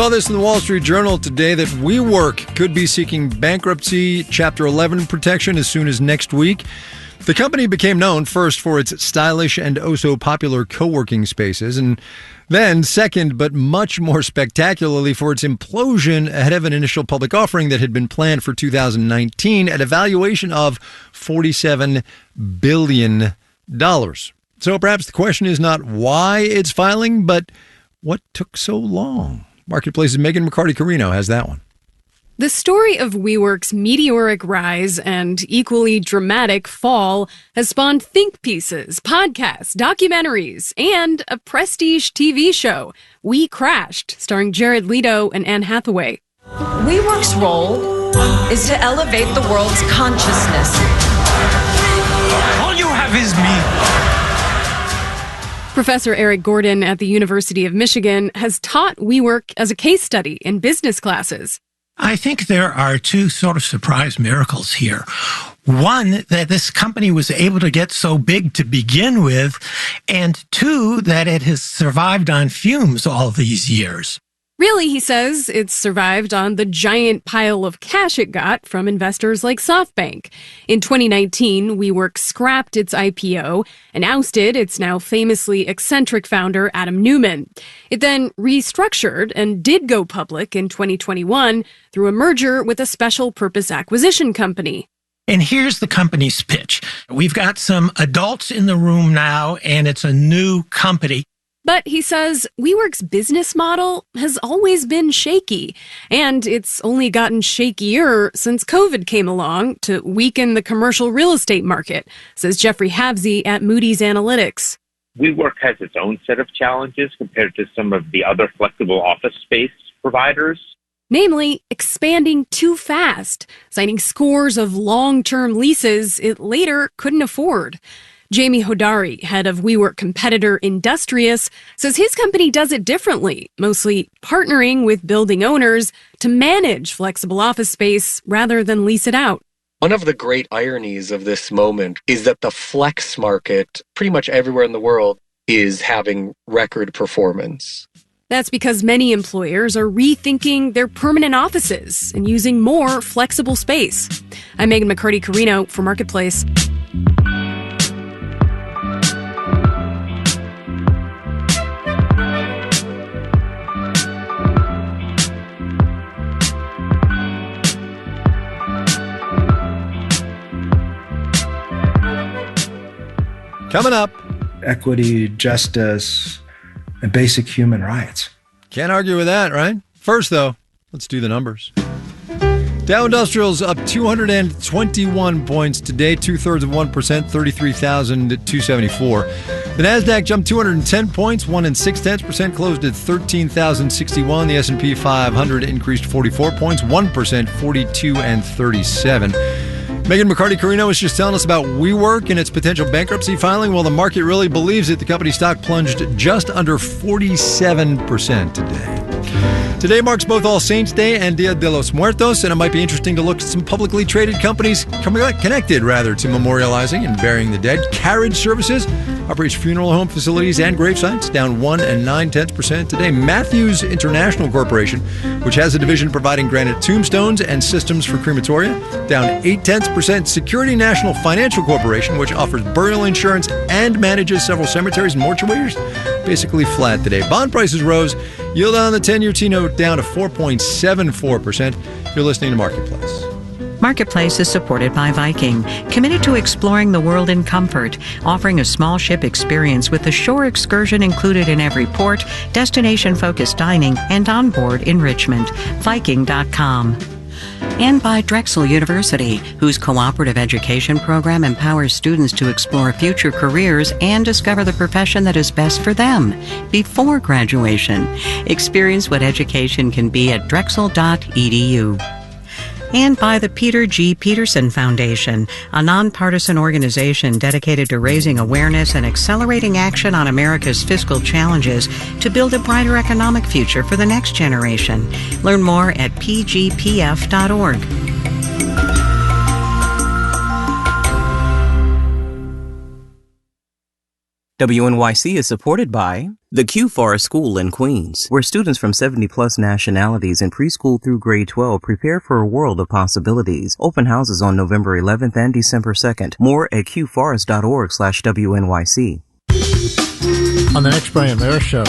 saw this in the Wall Street Journal today that WeWork could be seeking bankruptcy Chapter 11 protection as soon as next week. The company became known first for its stylish and oh-so-popular co-working spaces, and then second, but much more spectacularly, for its implosion ahead of an initial public offering that had been planned for 2019 at a valuation of $47 billion. So perhaps the question is not why it's filing, but what took so long? Marketplace's Megan McCarty-Carino has that one. The story of WeWork's meteoric rise and equally dramatic fall has spawned think pieces, podcasts, documentaries, and a prestige TV show, We Crashed, starring Jared Leto and Anne Hathaway. WeWork's role is to elevate the world's consciousness. All you have is me. Professor Eric Gordon at the University of Michigan has taught WeWork as a case study in business classes. I think there are two sort of surprise miracles here. One, that this company was able to get so big to begin with, and two, that it has survived on fumes all these years. Really, he says, it's survived on the giant pile of cash it got from investors like SoftBank. In 2019, WeWork scrapped its IPO and ousted its now famously eccentric founder, Adam Neumann. It then restructured and did go public in 2021 through a merger with a special purpose acquisition company. And here's the company's pitch. We've got some adults in the room now, and it's a new company. But he says WeWork's business model has always been shaky, and it's only gotten shakier since COVID came along to weaken the commercial real estate market, says Jeffrey Havsey at Moody's Analytics. WeWork has its own set of challenges compared to some of the other flexible office space providers. Namely, expanding too fast, signing scores of long-term leases it later couldn't afford. Jamie Hodari, head of WeWork competitor Industrious, says his company does it differently, mostly partnering with building owners to manage flexible office space rather than lease it out. One of the great ironies of this moment is that the flex market, pretty much everywhere in the world, is having record performance. That's because many employers are rethinking their permanent offices and using more flexible space. I'm Megan McCarty-Carino for Marketplace. Coming up, equity, justice, and basic human rights. Can't argue with that, right? First, though, let's do the numbers. Dow Industrials up 221 points today, 0.2%, 33,274. The Nasdaq jumped 210 points, 1.6%, closed at 13,061. The S&P 500 increased 44 points, 1%, 42,37. Megan McCarty-Carino was just telling us about WeWork and its potential bankruptcy filing. Well, the market really believes it. The company stock plunged just under 47% today. Today marks both All Saints Day and Dia de los Muertos, and it might be interesting to look at some publicly traded companies connected, to memorializing and burying the dead. Carriage Services operates funeral home facilities and gravesites, down 1.9% today. Matthews International Corporation, which has a division providing granite tombstones and systems for crematoria, down 0.8%. Security National Financial Corporation, which offers burial insurance and manages several cemeteries and mortuaries, basically flat today. Bond prices rose. Yield on the 10-year T-note down to 4.74%. You're listening to Marketplace. Marketplace is supported by Viking, committed to exploring the world in comfort, offering a small ship experience with a shore excursion included in every port, destination-focused dining, and onboard enrichment. Viking.com. And by Drexel University, whose cooperative education program empowers students to explore future careers and discover the profession that is best for them before graduation. Experience what education can be at drexel.edu. And by the Peter G. Peterson Foundation, a nonpartisan organization dedicated to raising awareness and accelerating action on America's fiscal challenges to build a brighter economic future for the next generation. Learn more at pgpf.org. WNYC is supported by the Q Forest School in Queens, where students from 70-plus nationalities in preschool through grade 12 prepare for a world of possibilities. Open houses on November 11th and December 2nd. More at qforest.org/WNYC. On the next Brian Lehrer Show,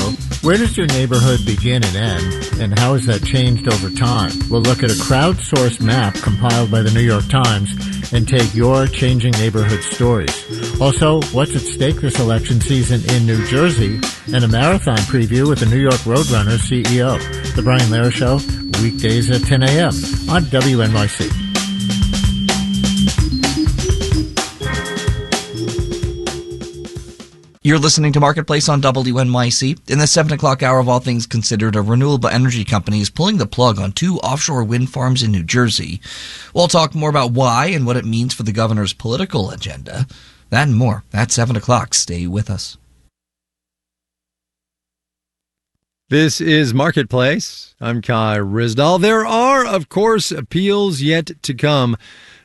where does your neighborhood begin and end, and how has that changed over time? We'll look at a crowdsourced map compiled by the New York Times and take your changing neighborhood stories. Also, what's at stake this election season in New Jersey, and a marathon preview with the New York Roadrunners CEO. The Brian Lehrer Show, weekdays at 10 a.m. on WNYC. You're listening to Marketplace on WNYC. In the 7 o'clock hour of All Things Considered, a renewable energy company is pulling the plug on 2 offshore wind farms in New Jersey. We'll talk more about why and what it means for the governor's political agenda. That and more at 7 o'clock. Stay with us. This is Marketplace. I'm Kai Ryssdal. There are, of course, appeals yet to come,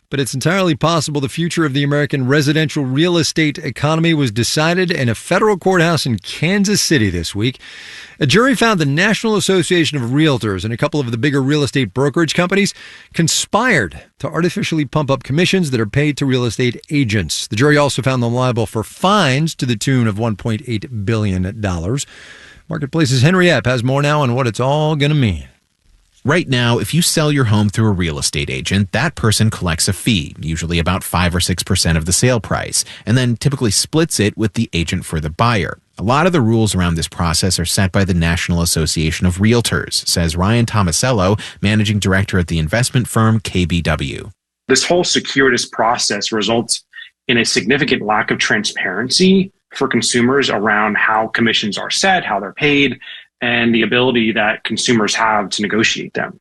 but it's entirely possible the future of the American residential real estate economy was decided in a federal courthouse in Kansas City this week. A jury found the National Association of Realtors and a couple of the bigger real estate brokerage companies conspired to artificially pump up commissions that are paid to real estate agents. The jury also found them liable for fines to the tune of $1.8 billion. Marketplace's Henry Epp has more now on what it's all going to mean. Right now, if you sell your home through a real estate agent, that person collects a fee, usually about 5 or 6% of the sale price, and then typically splits it with the agent for the buyer. A lot of the rules around this process are set by the National Association of Realtors, says Ryan Tomasello, managing director at the investment firm KBW. This whole circuitous process results in a significant lack of transparency for consumers around how commissions are set, how they're paid, and the ability that consumers have to negotiate them.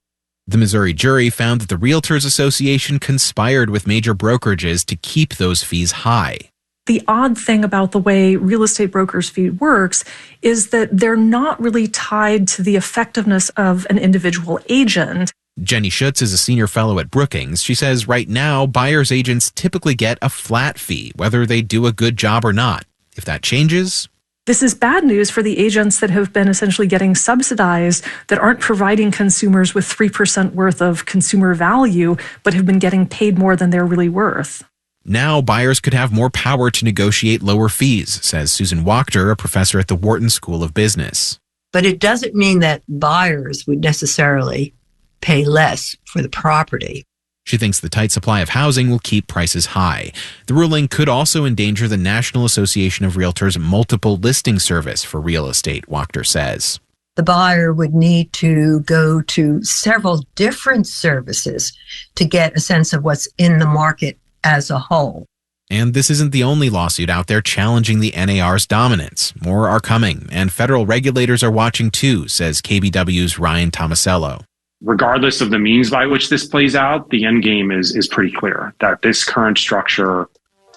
The Missouri jury found that the Realtors Association conspired with major brokerages to keep those fees high. The odd thing about the way real estate brokers' fee works is that they're not really tied to the effectiveness of an individual agent. Jenny Schutz is a senior fellow at Brookings. She says right now, buyers' agents typically get a flat fee, whether they do a good job or not. If that changes, this is bad news for the agents that have been essentially getting subsidized, that aren't providing consumers with 3% worth of consumer value, but have been getting paid more than they're really worth. Now buyers could have more power to negotiate lower fees, says Susan Wachter, a professor at the Wharton School of Business. But it doesn't mean that buyers would necessarily pay less for the property. She thinks the tight supply of housing will keep prices high. The ruling could also endanger the National Association of Realtors' multiple listing service for real estate, Wachter says. The buyer would need to go to several different services to get a sense of what's in the market as a whole. And this isn't the only lawsuit out there challenging the NAR's dominance. More are coming, and federal regulators are watching too, says KBW's Ryan Tomasello. Regardless of the means by which this plays out, the end game is pretty clear, that this current structure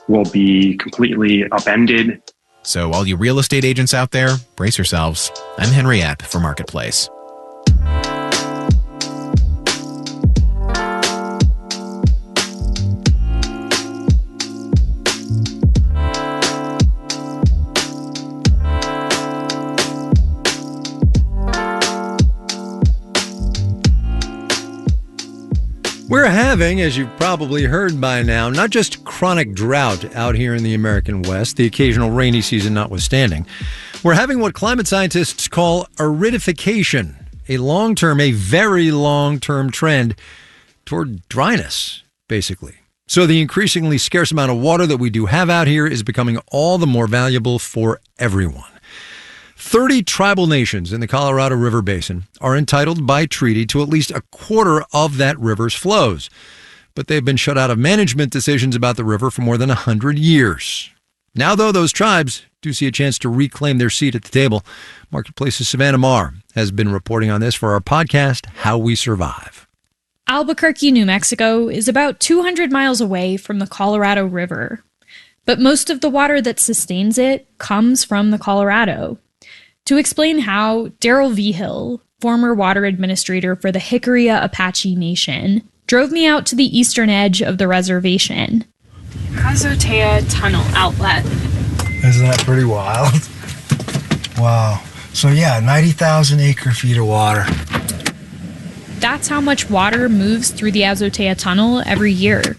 will be completely upended. So all you real estate agents out there, brace yourselves. I'm Henry Epp for Marketplace. We're having, as you've probably heard by now, not just chronic drought out here in the American West, the occasional rainy season notwithstanding. We're having what climate scientists call aridification, a very long-term trend toward dryness, basically. So the increasingly scarce amount of water that we do have out here is becoming all the more valuable for everyone. 30 tribal nations in the Colorado River Basin are entitled by treaty to at least a quarter of that river's flows. But they've been shut out of management decisions about the river for more than 100 years. Now, though, those tribes do see a chance to reclaim their seat at the table. Marketplace's Savannah Marr has been reporting on this for our podcast, How We Survive. Albuquerque, New Mexico is about 200 miles away from the Colorado River. But most of the water that sustains it comes from the Colorado. To explain how, Daryl Vigil, former water administrator for the Jicarilla Apache Nation, drove me out to the eastern edge of the reservation. Cazotea Tunnel Outlet. Isn't that pretty wild? Wow. So yeah, 90,000 acre-feet of water. That's how much water moves through the Azotea Tunnel every year.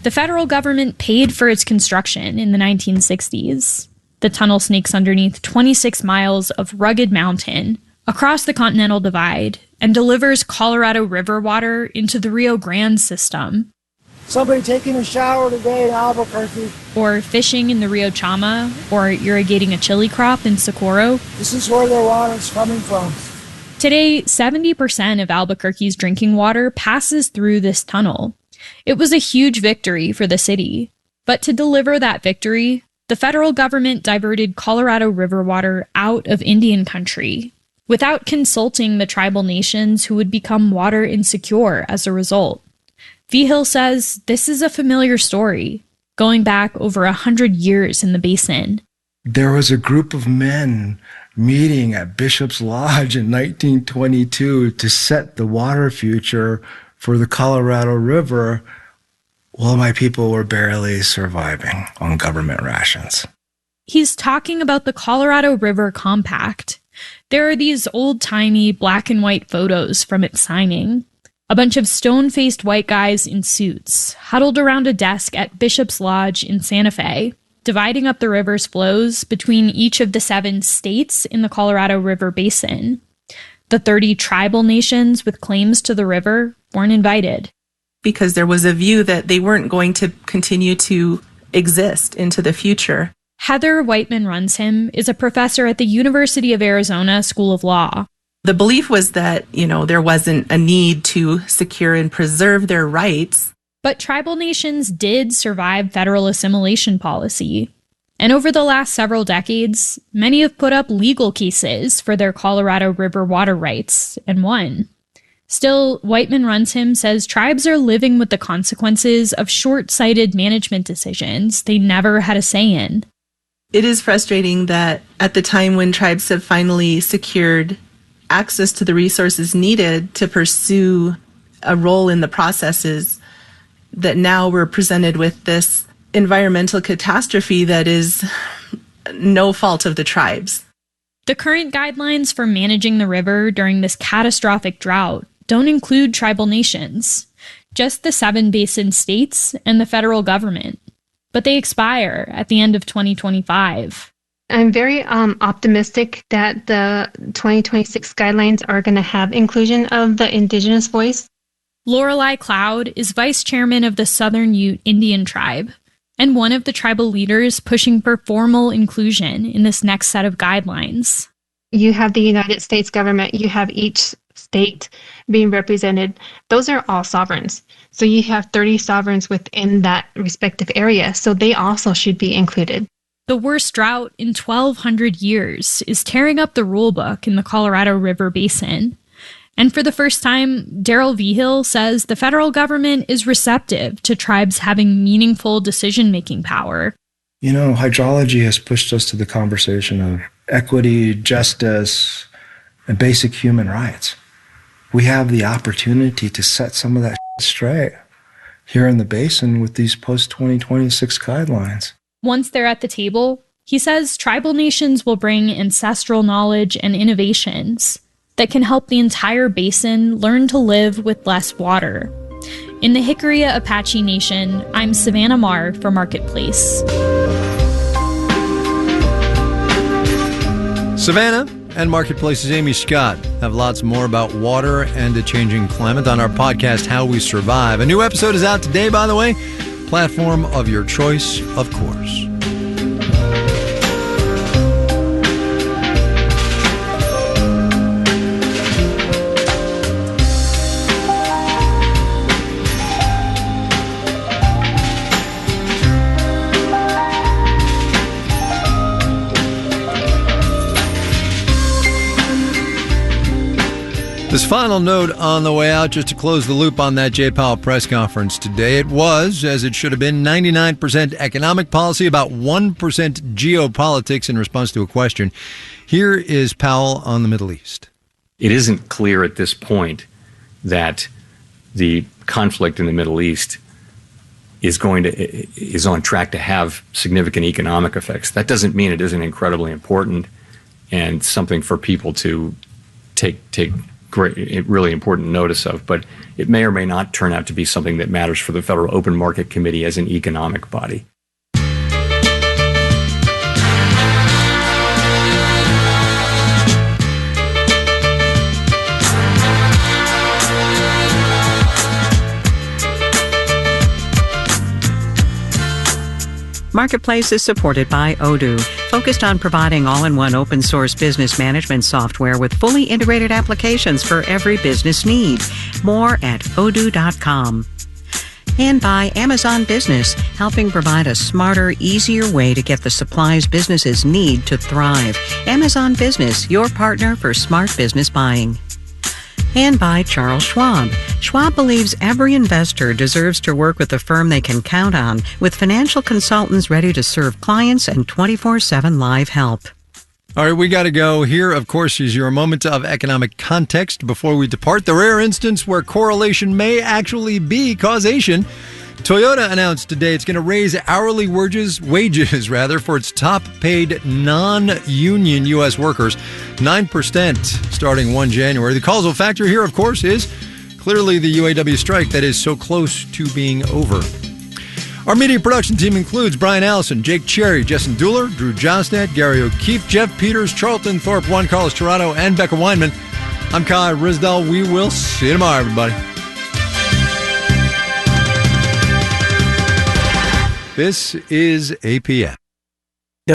The federal government paid for its construction in the 1960s. The tunnel snakes underneath 26 miles of rugged mountain across the Continental Divide and delivers Colorado River water into the Rio Grande system. Somebody taking a shower today in Albuquerque. Or fishing in the Rio Chama, or irrigating a chili crop in Socorro. This is where their water's coming from. Today, 70% of Albuquerque's drinking water passes through this tunnel. It was a huge victory for the city. But to deliver that victory, the federal government diverted Colorado River water out of Indian country, without consulting the tribal nations who would become water insecure as a result. Vigil says this is a familiar story, going back over 100 years in the basin. There was a group of men meeting at Bishop's Lodge in 1922 to set the water future for the Colorado River, while my people were barely surviving on government rations. He's talking about the Colorado River Compact. There are these old-timey black and white photos from its signing. A bunch of stone-faced white guys in suits, huddled around a desk at Bishop's Lodge in Santa Fe, dividing up the river's flows between each of the 7 states in the Colorado River Basin. The 30 tribal nations with claims to the river weren't invited. Because there was a view that they weren't going to continue to exist into the future. Heather Whiteman-Runsham is a professor at the University of Arizona School of Law. The belief was that, there wasn't a need to secure and preserve their rights. But tribal nations did survive federal assimilation policy. And over the last several decades, many have put up legal cases for their Colorado River water rights and won. Still, Whiteman-Runsham says tribes are living with the consequences of short-sighted management decisions they never had a say in. It is frustrating that at the time when tribes have finally secured access to the resources needed to pursue a role in the processes, that now we're presented with this environmental catastrophe that is no fault of the tribes. The current guidelines for managing the river during this catastrophic drought don't include tribal nations, just the 7 basin states and the federal government. But they expire at the end of 2025. I'm very optimistic that the 2026 guidelines are going to have inclusion of the Indigenous voice. Lorelei Cloud is vice chairman of the Southern Ute Indian Tribe and one of the tribal leaders pushing for formal inclusion in this next set of guidelines. You have the United States government, you have each state being represented. Those are all sovereigns. So you have 30 sovereigns within that respective area, so they also should be included. The worst drought in 1,200 years is tearing up the rulebook in the Colorado River Basin. And for the first time, Daryl Vigil says the federal government is receptive to tribes having meaningful decision-making power. Hydrology has pushed us to the conversation of equity, justice, and basic human rights. We have the opportunity to set some of that straight here in the basin with these post-2026 guidelines. Once they're at the table, he says tribal nations will bring ancestral knowledge and innovations that can help the entire basin learn to live with less water. In the Jicarilla Apache Nation, I'm Savannah Marr for Marketplace. Savannah and Marketplace's Amy Scott have lots more about water and a changing climate on our podcast, How We Survive. A new episode is out today, by the way. Platform of your choice, of course. This final note on the way out, just to close the loop on that Jay Powell press conference today. It was, as it should have been, 99% economic policy, about 1% geopolitics in response to a question. Here is Powell on the Middle East. It isn't clear at this point that the conflict in the Middle East is on track to have significant economic effects. That doesn't mean it isn't incredibly important and something for people to take really important notice of, but it may or may not turn out to be something that matters for the Federal Open Market Committee as an economic body. Marketplace is supported by Odoo, focused on providing all-in-one open-source business management software with fully integrated applications for every business need. More at odoo.com. And by Amazon Business, helping provide a smarter, easier way to get the supplies businesses need to thrive. Amazon Business, your partner for smart business buying. And by Charles Schwab. Schwab believes every investor deserves to work with a firm they can count on, with financial consultants ready to serve clients and 24/7 live help. All right, we got to go. Here, of course, is your moment of economic context before we depart. The rare instance where correlation may actually be causation. Toyota announced today it's going to raise hourly wages for its top-paid non-union U.S. workers, 9% starting 1 January. The causal factor here, of course, is clearly the UAW strike that is so close to being over. Our media production team includes Brian Allison, Jake Cherry, Justin Dueller, Drew Josnett, Gary O'Keefe, Jeff Peters, Charlton Thorpe, Juan Carlos Tirado, and Becca Weinman. I'm Kai Risdell. We will see you tomorrow, everybody. This is APM.